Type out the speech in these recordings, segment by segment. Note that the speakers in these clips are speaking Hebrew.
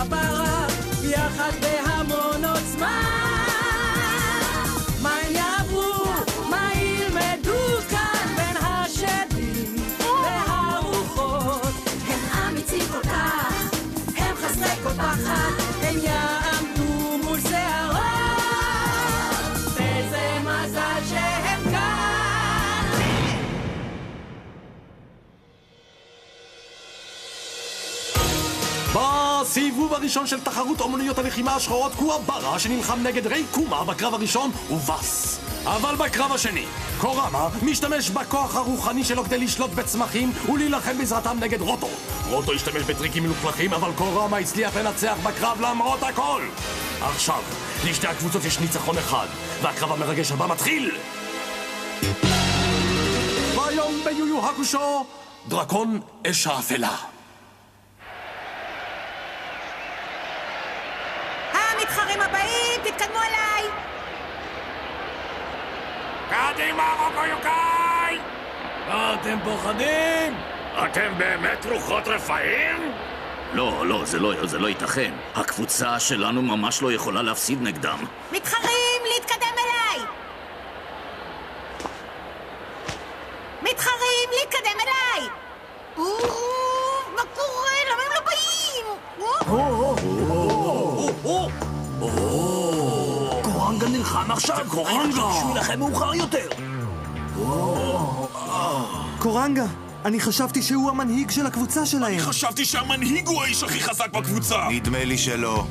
הפרה, יחד בהמון עוצמה. מה הם יעברו, מה ילמדו כאן בין השדים והרוחות. הם אמיצים כל כך, הם חסרי כל פחד, הם יעמדו מול שערות, וזה מזל שהם כאן. בסיבוב הראשון של תחרות אומנויות הלחימה השחורות קואברה שנלחם נגד רייקומה בקרב הראשון ובס. אבל בקרב השני קוראמה משתמש בכוח הרוחני שלו כדי לשלוט בצמחים ולהילחם בעזרתם נגד רוטו. רוטו השתמש בטריקים מלוכלכים, אבל קוראמה הצליח לנצח בקרב למרות הכל. עכשיו לשתי הקבוצות יש ניצחון אחד והקרב המרגש הבא מתחיל. והיום ביויו הקושו דרקון אש האפלה. המתחרים הבאים, תתקדמו אליי. קדימה, רוקו יוקאי! אתם פוחדים? אתם באמת רוחות רפאים? לא, זה לא ייתכן. הקבוצה שלנו ממש לא יכולה להפסיד נגדם. מתחרים, להתקדם אליי. מתחרים, להתקדם אליי. מה קורה? למה הם לא באים? קורנגה נלחם עכשיו. קורנגה! שהוא ילחם מאוחר יותר. קורנגה, אני חשבתי שהוא המנהיג של הקבוצה שלהם. חשבתי שהמנהיג הוא האיש הכי חזק בקבוצה. נדמה לי שלא.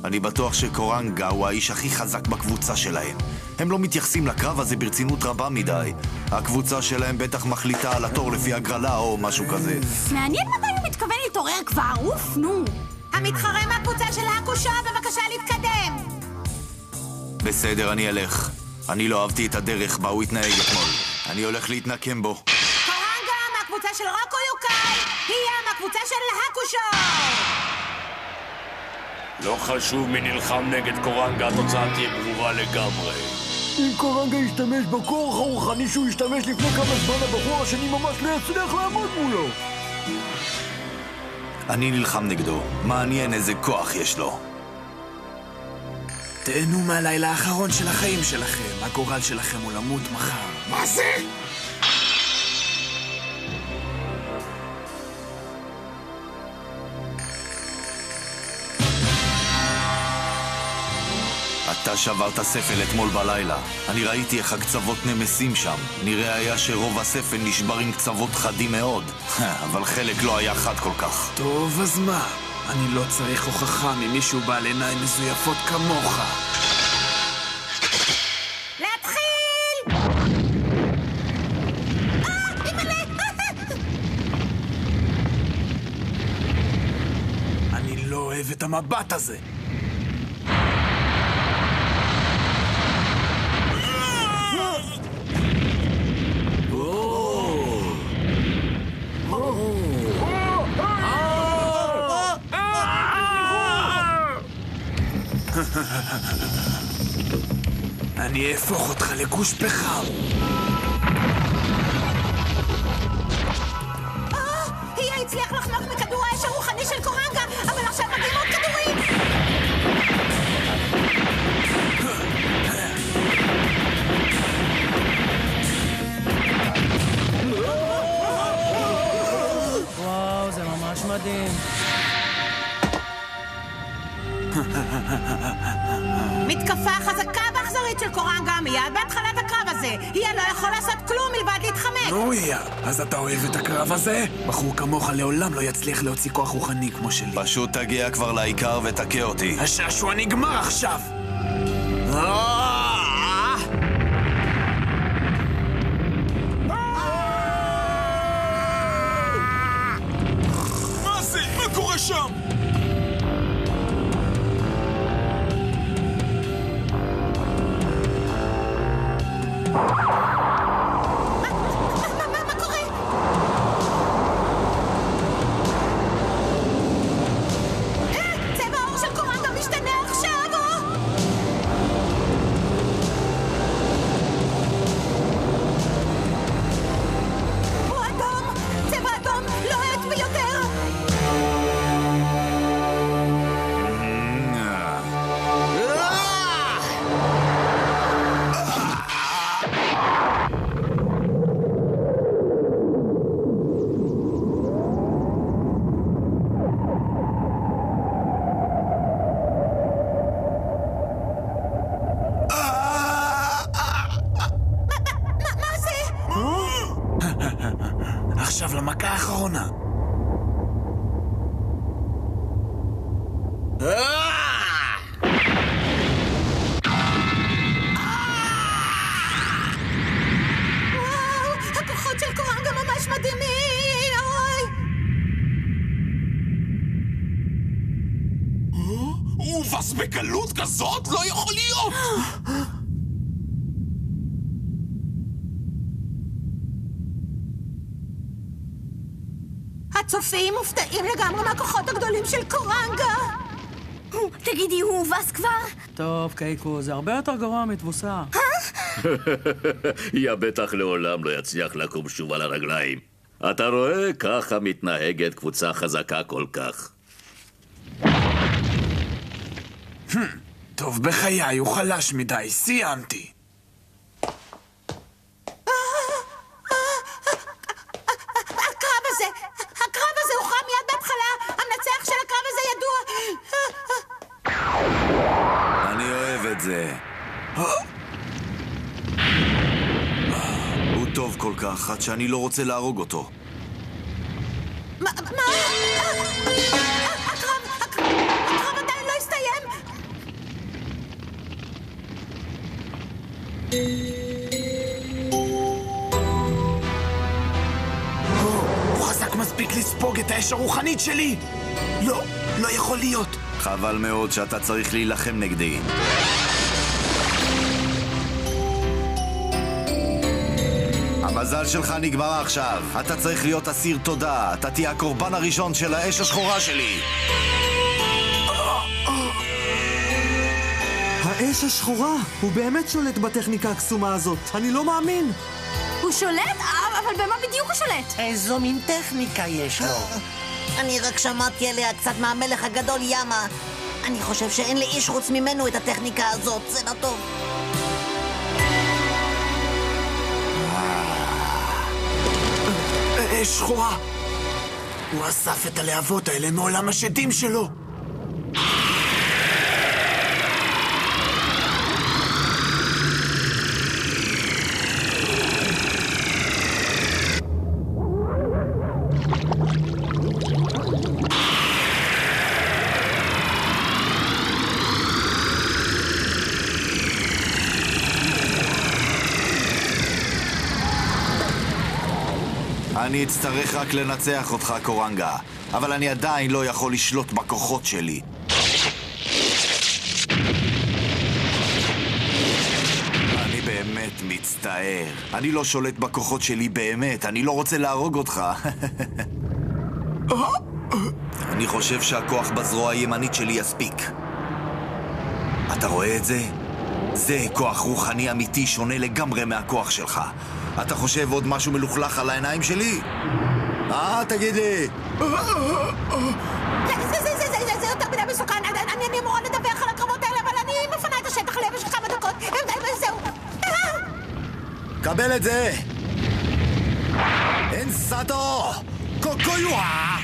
אני בטוח שקורנגה הוא האיש הכי חזק בקבוצה שלהם. הם לא מתייחסים לקרב הזה ברצינות רבה מדי. הקבוצה שלהם בטח מחליטה על התור לפי הגרלה או משהו כזה. מעניין מתי הוא מתכוון להתעורר כבר, אוף, נו. המתחרה מהקבוצה של הקושה, בבקשה להתקדם. בסדר, אני אלך. אני לא אהבתי את הדרך בה הוא התנהג אתמול. אני הולך להתנקם בו. קורנגה מהקבוצה של רוקו יוקאי, היא מהקבוצה של הקושו. לא חשוב מי נלחם נגד קורנגה, התוצאה תהיה ברורה לגמרי. אם קורנגה ישתמש בכוח הרוחני שהוא ישתמש לפני כמה זמן, הבחור השני ממש לא יצליח לעמוד מולו. אני נלחם נגדו. מעניין איזה כוח יש לו. תהנו מהלילה האחרון של החיים שלכם. הגורל שלכם הוא למות מחר. מה זה? אתה שברת ספל אתמול בלילה. אני ראיתי איך הקצוות נמסים שם. נראה היה שרוב הספל נשבר עם קצוות חדים מאוד. אבל חלק לא היה חד כל כך. טוב, אז מה? אני לא צריך הוכחה ממישהו בעל עיניים מזויפות כמוך. להתחיל! אני לא אוהב את המבט הזה. אני אהפוך אותך לגוש פחם. היא הצליח לחנוק מכדור האש הרוחני של קורנגה, אבל עכשיו מגיעים עוד כדורים. וואו, זה ממש מדהים. מתקפה חזקה ואכזרית של קורנגה מיד בהתחלת הקרב הזה. היא לא יכול לעשות כלום מלבד להתחמק. נו, איה, אז אתה אוהב את הקרב הזה? בחור כמוך לעולם לא יצליח להוציא כוח רוחני כמו שלי. פשוט תגיע כבר לעיקר ותכה אותי. השעשוע נגמר עכשיו. מה זה? מה קורה שם? מה קורה? צבע העור של קורנגה משתנה עכשיו, האחרונה. וואו, הכוחות של קורנגה ממש מדהימים! אוי! ובס בקלות כזאת? לא יכול להיות! הצופים מופתעים לגמרי מהכוחות הגדולים של קורנגה! תגידי, הוא הובס כבר? טוב, קייקו, זה הרבה יותר גרוע מתבוסה. יא בטח לעולם לא יצליח לקום שוב על הרגליים. אתה רואה? ככה מתנהגת קבוצה חזקה כל כך. טוב, בחיי, הוא חלש מדי, סיימתי. הקרב הזה הוכרע מיד בהתחלה! המנצח של הקרב הזה ידוע! אני אוהב את זה. הוא טוב כל כך, עד שאני לא רוצה להרוג אותו. מה? הקרב עדיין לא הסתיים! הוא חזק מספיק לספוג את האש הרוחנית שלי! לא, לא יכול להיות. חבל מאוד שאתה צריך להילחם נגדי. המזל שלך נגמר עכשיו. אתה צריך להיות אסיר תודה. אתה תהיה הקורבן הראשון של האש השחורה שלי. האש השחורה! הוא באמת שולט בטכניקה הקסומה הזאת. אני לא מאמין! הוא שולט? אבל במה בדיוק הוא שולט? איזו מין טכניקה יש לו? אני רק שמעתי עליה קצת מהמלך הגדול ימה. אני חושב שאין לאיש חוץ ממנו את הטכניקה הזאת. זה לא טוב. אש שחורה! הוא אסף את הלהבות האלה מעולם השדים שלו! אני אצטרך רק לנצח אותך, קורנגה. אבל אני עדיין לא יכול לשלוט בכוחות שלי. אני באמת מצטער. אני לא שולט בכוחות שלי באמת. אני לא רוצה להרוג אותך. אני חושב שהכוח בזרוע הימנית שלי יספיק. אתה רואה את זה? זה כוח רוחני אמיתי שונה לגמרי מהכוח שלך. אתה חושב עוד משהו מלוכלך על העיניים שלי? תגיד לי. זה יותר מדי מסוכן. אני אמורה לדווח על הקרבות האלה, אבל אני מפנה את השטח למשך כמה דקות. זהו. קבל את זה. אין סאטו! קוקויואה!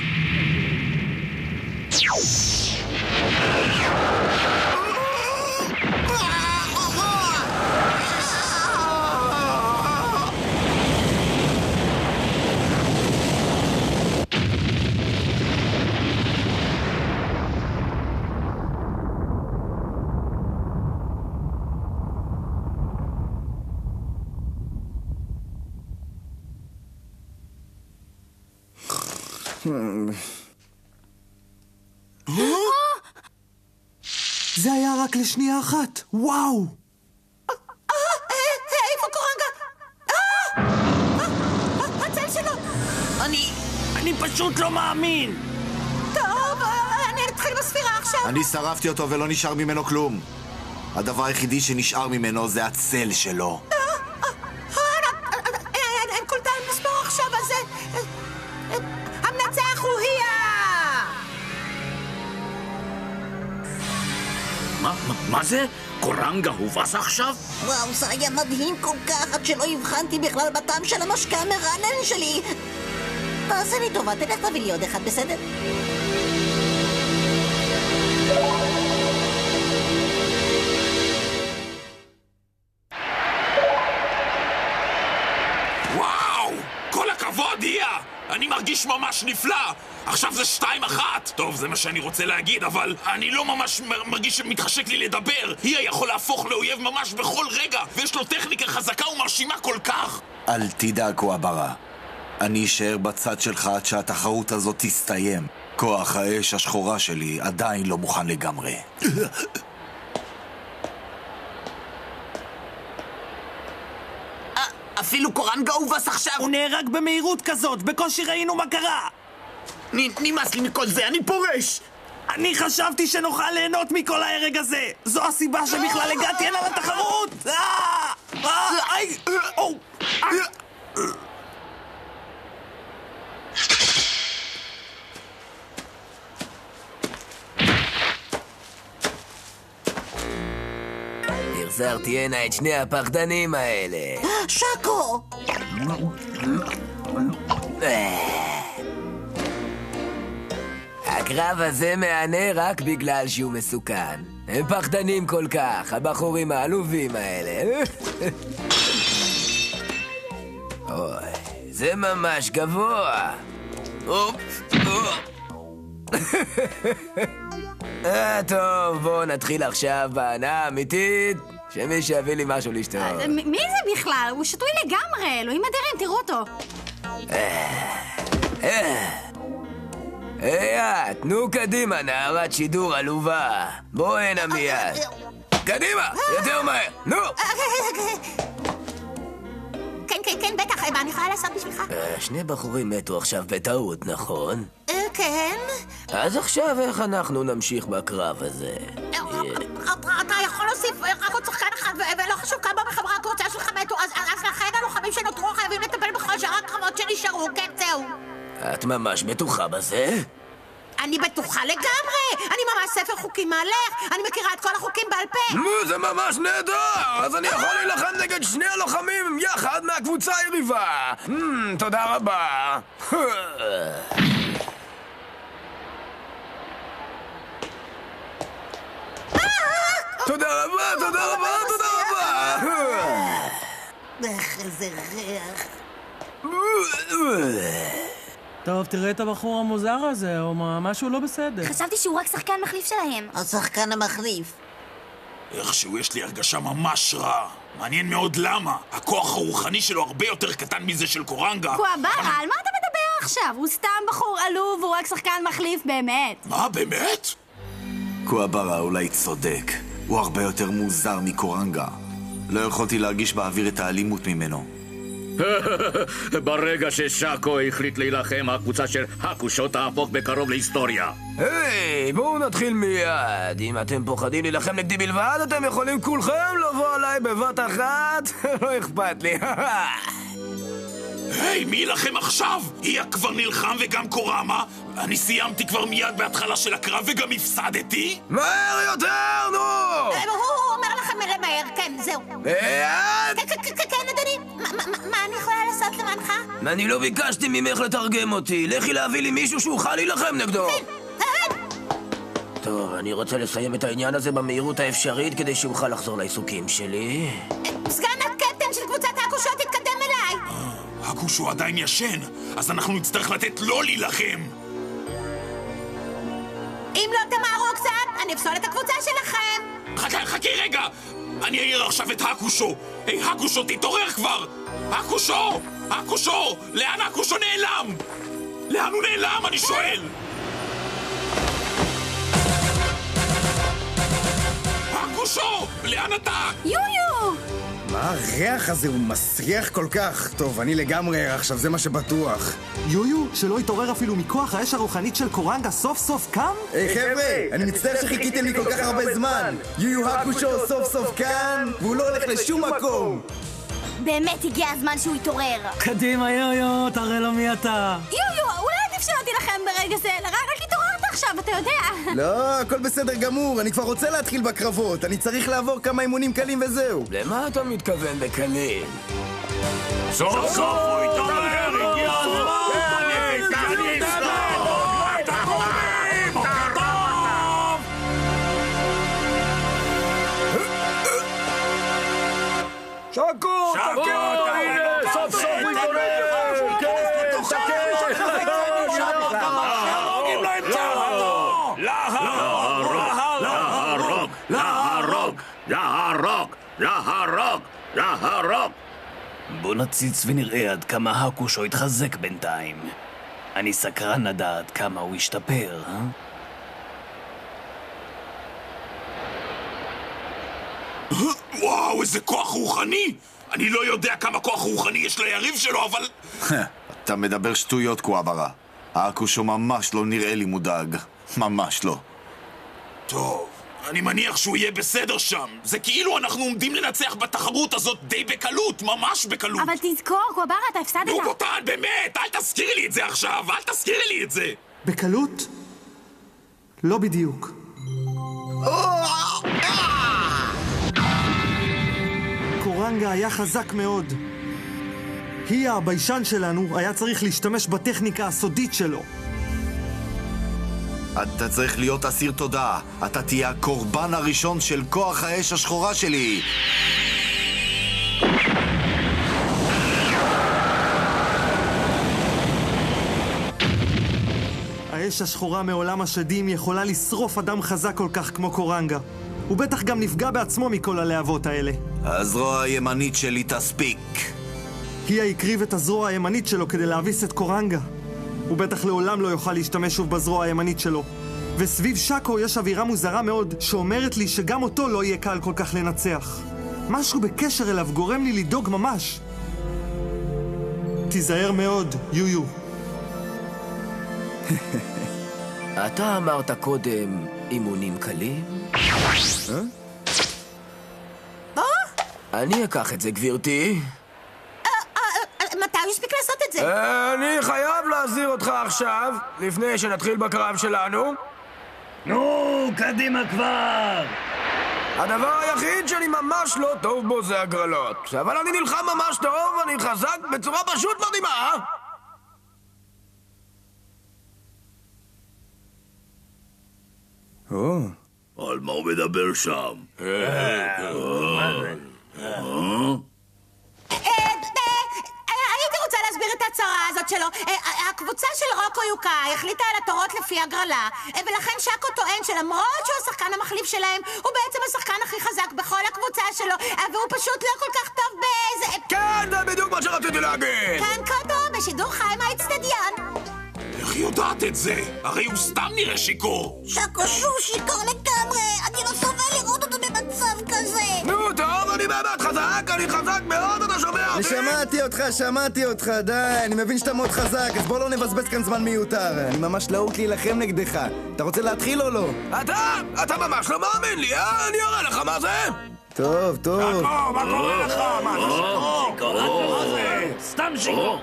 זה היה רק לשנייה אחת. וואו! איפה קורנגה? הצל שלו! אני פשוט לא מאמין! טוב, אני אתחיל בספירה עכשיו. אני שרפתי אותו ולא נשאר ממנו כלום. הדבר היחידי שנשאר ממנו זה הצל שלו. אין כל טעם לספור עכשיו, אז המנצח הוא היה! מה זה? קורנגה הובס עכשיו? וואו, זה היה מדהים כל כך, עד שלא הבחנתי בכלל בטעם של המשקה המרענן שלי. תעשה לי טובה, תלך תביא לי עוד אחד, בסדר? וואו! כל הכבוד, דיה! אני מרגיש מרגיש ממש נפלא! עכשיו זה 2-1! טוב, זה מה שאני רוצה להגיד, אבל אני לא ממש מרגיש שמתחשק לי לדבר! היא יכול להפוך לאויב ממש בכל רגע, ויש לו טכניקה חזקה ומרשימה כל כך! אל תדאג, קואברה. אני אשאר בצד שלך עד שהתחרות הזאת תסתיים. כוח האש השחורה שלי עדיין לא מוכן לגמרי. אפילו קורנגה הובס עכשיו! הוא נהרג במהירות כזאת, בקושי ראינו מה קרה! נמאס לי מכל זה, אני פורש! אני חשבתי שנוכל ליהנות מכל ההרג הזה! זו הסיבה שבכלל הגעתי הנה לתחרות! החזרתי הנה את שני הפחדנים האלה. שקו! הקרב הזה מענה רק בגלל שהוא מסוכן. הם פחדנים כל כך, הבחורים העלובים האלה. אוי, זה ממש גבוה. טוב, בואו נתחיל עכשיו בהנאה אמיתית, שמי שיביא לי משהו לשתות. מי זה בכלל? הוא שטוי לגמרי, אלוהים אדירים, תראו אותו. היי, תנו קדימה, נערת שידור עלובה. בואו הנה מיד. קדימה, יותר מהר, נו! כן, בטח, מה אני יכולה לעשות בשבילך? שני בחורים מתו עכשיו בטעות, נכון? כן. אז עכשיו איך אנחנו נמשיך בקרב הזה? אתה יכול להוסיף רק עוד שחקן אחד, ולא חשוב כמה מחברי הקבוצה שלך מתו, אז לכן הלוחמים שנותרו חייבים לטפל בכל שאר הקרבות שנשארו, כן, זהו. את ממש בטוחה בזה? אני בטוחה לגמרי! אני ממש ספר חוקים מהלך! אני מכירה את כל החוקים בעל פה! זה ממש נהדר! אז אני יכול להילחם נגד שני הלוחמים יחד מהקבוצה היריבה! תודה רבה! תודה רבה, תודה רבה, תודה רבה! איזה ריח. טוב, תראה את הבחור המוזר הזה, או משהו לא בסדר. חשבתי שהוא רק שחקן מחליף שלהם. השחקן המחליף. איכשהו יש לי הרגשה ממש רע. מעניין מאוד למה. הכוח הרוחני שלו הרבה יותר קטן מזה של קורנגה. קואברה, על מה אתה מדבר עכשיו? הוא סתם בחור עלוב, הוא רק שחקן מחליף באמת. מה, באמת? קואברה אולי צודק. הוא הרבה יותר מוזר מקורנגה. לא יכולתי להרגיש באוויר את האלימות ממנו. ברגע ששאקו החליט להילחם, הקבוצה של הקושו תהפוך בקרוב להיסטוריה. היי, בואו נתחיל מיד. אם אתם פוחדים להילחם נגדי בלבד, אתם יכולים כולכם לבוא עליי בבת אחת. לא אכפת לי. היי, מי ילחם עכשיו? היא כבר נלחם וגם קורמה. אני סיימתי כבר מיד בהתחלה של הקרב וגם הפסדתי. מהר יותר, נו! הוא אומר לכם למהר, כן, זהו. כן, אדוני. מה אני יכולה לעשות למענך? אני לא ביקשתי ממך לתרגם אותי. לכי להביא לי מישהו שאוכל להילחם נגדו. טוב, אני רוצה לסיים את העניין הזה במהירות האפשרית כדי שאוכל לחזור לעיסוקים שלי. סגן הקפטן של קבוצת הקושו תתקדם אליי. הקושו עדיין ישן, אז אנחנו נצטרך לתת לו להילחם. אם לא תמהרו קצת, אני אפסול את הקבוצה שלכם. חכי רגע! אני אעיר עכשיו את הקושו. היי, הקושו, תתעורר כבר! הקושו! הקושו! לאן הקושו נעלם? לאן הוא נעלם, אני שואל? הקושו! לאן אתה? יו-יו! מה הריח הזה? הוא מסריח כל כך. טוב, אני לגמרי ער עכשיו, זה מה שבטוח. יו-יו, שלא התעורר אפילו מכוח האש הרוחנית של קורנגה סוף סוף קם? היי חבר'ה, אני מצטער שחיכיתם לי כל כך הרבה זמן. יו-יו הקושו סוף סוף כאן, והוא לא הולך לשום מקום. באמת הגיע הזמן שהוא יתעורר. קדימה, יו-יו, תראה לו מי אתה. יו-יו, אולי עדיף שלא תילחם ברגע זה, רק התעוררת עכשיו, אתה יודע. לא, הכל בסדר גמור, אני כבר רוצה להתחיל בקרבות. אני צריך לעבור כמה אימונים קלים וזהו. למה אתה מתכוון בקלים? סוף סוף הוא התעורר, הגיע הזמן! שקו! שקו! הנה, סוף סוף הוא התעורר! כן, שקו! להרוג! להרוג! להרוג! להרוג! בוא נציץ ונראה עד כמה הקושו יתחזק בינתיים. אני סקרן לדעת כמה הוא ישתפר, וואו, איזה כוח רוחני! אני לא יודע כמה כוח רוחני יש ליריב שלו, אבל... אתה מדבר שטויות, קואברה. הקושו ממש לא נראה לי מודאג. ממש לא. טוב, אני מניח שהוא יהיה בסדר שם. זה כאילו אנחנו עומדים לנצח בתחרות הזאת די בקלות, ממש בקלות. אבל תזכור, קואברה, אתה הפסדת. נו, בוטן, באמת! אל תזכירי לי את זה עכשיו! אל תזכירי לי את זה! בקלות? לא בדיוק. קורנגה היה חזק מאוד. היא, הביישן שלנו, היה צריך להשתמש בטכניקה הסודית שלו. אתה צריך להיות אסיר תודעה. אתה תהיה הקורבן הראשון של כוח האש השחורה שלי. האש השחורה מעולם השדים יכולה לשרוף אדם חזק כל כך כמו קורנגה. הוא בטח גם נפגע בעצמו מכל הלהבות האלה. הזרוע הימנית שלי תספיק. היא הקריב את הזרוע הימנית שלו כדי להביס את קורנגה. הוא בטח לעולם לא יוכל להשתמש שוב בזרוע הימנית שלו. וסביב שקו יש אווירה מוזרה מאוד שאומרת לי שגם אותו לא יהיה קל כל כך לנצח. משהו בקשר אליו גורם לי לדאוג ממש. תיזהר מאוד, יויו. אתה אמרת קודם אימונים קלים? אני אקח את זה, גבירתי. מתי הוא הספיק לעשות את זה? אני חייב להזהיר אותך עכשיו, לפני שנתחיל בקרב שלנו. נו, קדימה כבר! הדבר היחיד שאני ממש לא טוב בו זה הגרלות. אבל אני נלחם ממש טוב, אני חזק בצורה פשוט מדהימה. על מה הוא מדבר שם? הייתי רוצה להסביר את ההצהרה הזאת שלו. הקבוצה של רוקו יוקה החליטה על התורות לפי הגרלה, ולכן שקו טוען שלמרות שהוא השחקן המחליף שלהם, הוא בעצם השחקן הכי חזק בכל הקבוצה שלו, והוא פשוט לא כל כך טוב באיזה... כן, זה בדיוק מה שרציתי להגיד! כאן קוטו, בשידור חי מהאצטדיון. איך היא יודעת את זה? הרי הוא סתם נראה שיכור. שקו שוב שיכור לגמרי! אני לא סובל לראות אותו במצב כזה! נו, טוב, אני באמת חזק! אני חזק מאוד, אתה שומע אותי? שמעתי אותך, די! אני מבין שאתה מאוד חזק, אז בוא לא נבזבז כאן זמן מיותר. אני ממש להוט להילחם נגדך. אתה רוצה להתחיל או לא? אתה ממש לא מאמין לי, אני אראה לך מה זה! טוב. מה קורה לך? מה זה? סתם שיקור!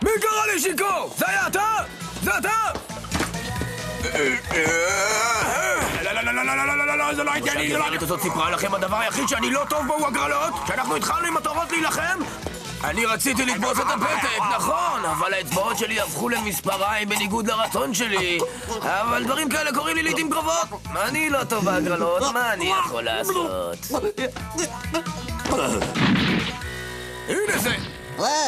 מי קרא לי שיקור? זה היה אתה? זה אתה? לא, זה לא הייתי אני. שהגברת הזאת סיפרה לכם, הדבר היחיד שאני לא טוב בו הוא הגרלות? כשאנחנו התחלנו עם התורות להילחם? אני רציתי לתפוס את הפתק, נכון, אבל האצבעות שלי הפכו למספריים בניגוד לרצון שלי. אבל דברים כאלה קורים לי לעתים קרובות. אני לא טוב בהגרלות, מה אני יכול לעשות? הנה זה!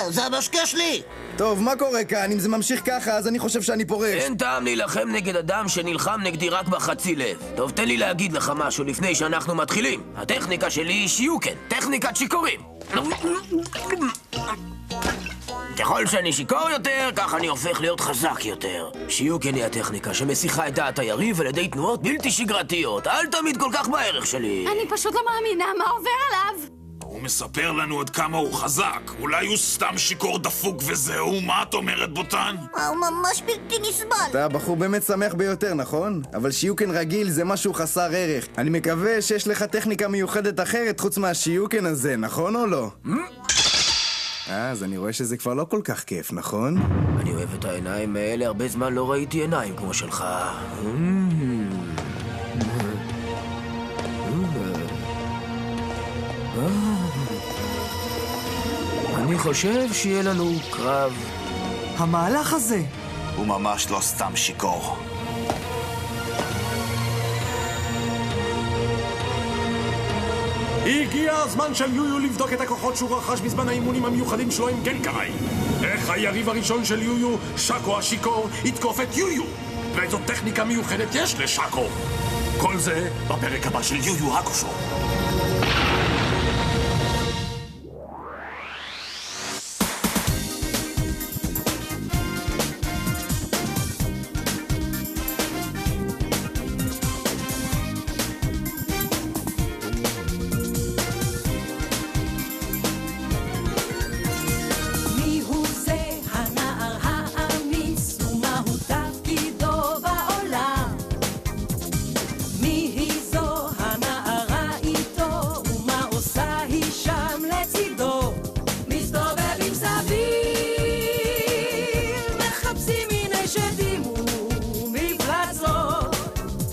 זה המשקה שלי! טוב, מה קורה כאן? אם זה ממשיך ככה, אז אני חושב שאני פורש. אין טעם להילחם נגד אדם שנלחם נגדי רק בחצי לב. טוב, תן לי להגיד לך משהו לפני שאנחנו מתחילים. הטכניקה שלי היא שיוקן, טכניקת שיכורים. ככל שאני שיכור יותר, כך אני הופך להיות חזק יותר. שיוקן היא הטכניקה שמסיחה את דעת היריב על ידי תנועות בלתי שגרתיות. אל תמיד כל כך בערך שלי. אני פשוט לא מאמינה מה עובר עליו. הוא מספר לנו עד כמה הוא חזק. אולי הוא סתם שיכור דפוק וזהו? מה את אומרת, בוטן? הוא ממש בלתי נסבל. אתה בחור באמת שמח ביותר, נכון? אבל שיוקן רגיל זה משהו חסר ערך. אני מקווה שיש לך טכניקה מיוחדת אחרת חוץ מהשיוקן הזה, נכון או לא? אז אני רואה שזה כבר לא כל כך כיף, נכון? אני אוהב את העיניים האלה, הרבה זמן לא ראיתי עיניים כמו שלך. אני חושב שיהיה לנו קרב. המהלך הזה הוא ממש לא סתם שיכור. הגיע הזמן של יויו לבדוק את הכוחות שהוא רכש בזמן האימונים המיוחדים שלו עם גנקאי. איך היריב הראשון של יויו, שקו השיכור, יתקוף את יויו? ואיזו טכניקה מיוחדת יש לשקו? כל זה בפרק הבא של יו יו הקושו.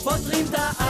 פותרים את